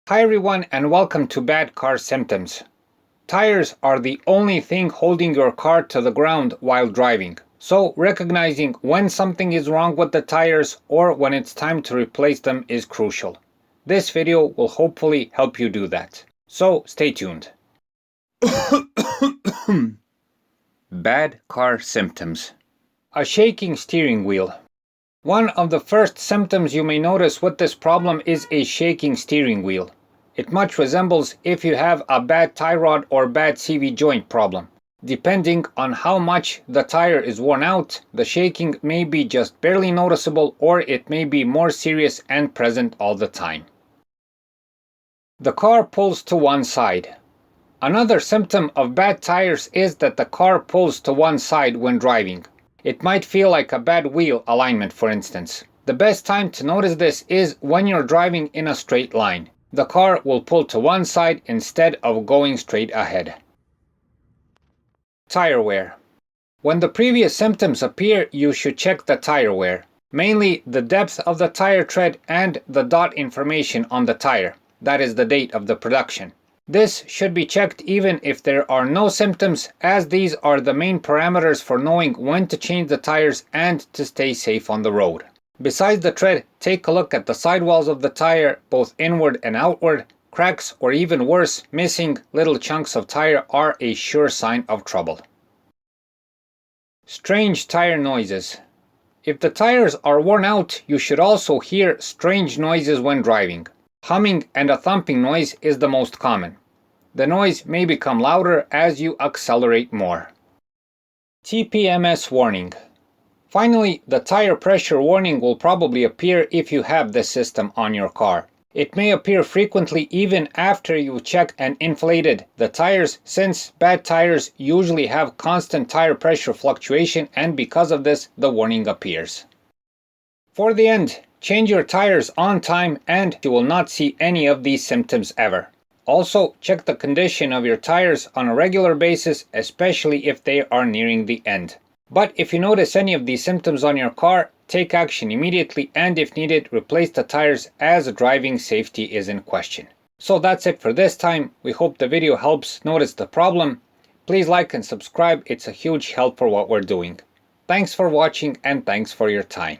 Hi everyone and welcome to Bad Car Symptoms. Tires are the only thing holding your car to the ground while driving. So recognizing when something is wrong with the tires or when it's time to replace them is crucial. This video will hopefully help you do that. So stay tuned. Bad car symptoms. A shaking steering wheel. One of the first symptoms you may notice with this problem is a shaking steering wheel. It much resembles if you have a bad tie rod or bad CV joint problem. Depending on how much the tire is worn out, the shaking may be just barely noticeable or it may be more serious and present all the time. The car pulls to one side. Another symptom of bad tires is that the car pulls to one side when driving. It might feel like a bad wheel alignment, for instance. The best time to notice this is when you're driving in a straight line. The car will pull to one side instead of going straight ahead. Tire wear. When the previous symptoms appear, you should check the tire wear, mainly the depth of the tire tread and the dot information on the tire, that is the date of the production. This should be checked even if there are no symptoms, as these are the main parameters for knowing when to change the tires and to stay safe on the road. Besides the tread, take a look at the sidewalls of the tire, both inward and outward. Cracks or even worse, missing little chunks of tire are a sure sign of trouble. Strange tire noises. If the tires are worn out, you should also hear strange noises when driving. Humming and a thumping noise is the most common. The noise may become louder as you accelerate more. TPMS warning. Finally, the tire pressure warning will probably appear if you have this system on your car. It may appear frequently even after you checked and inflated the tires, since bad tires usually have constant tire pressure fluctuation, and because of this, the warning appears. For the end, change your tires on time and you will not see any of these symptoms ever. Also, check the condition of your tires on a regular basis, especially if they are nearing the end. But if you notice any of these symptoms on your car, take action immediately and if needed, replace the tires as driving safety is in question. So that's it for this time. We hope the video helps notice the problem. Please like and subscribe. It's a huge help for what we're doing. Thanks for watching and thanks for your time.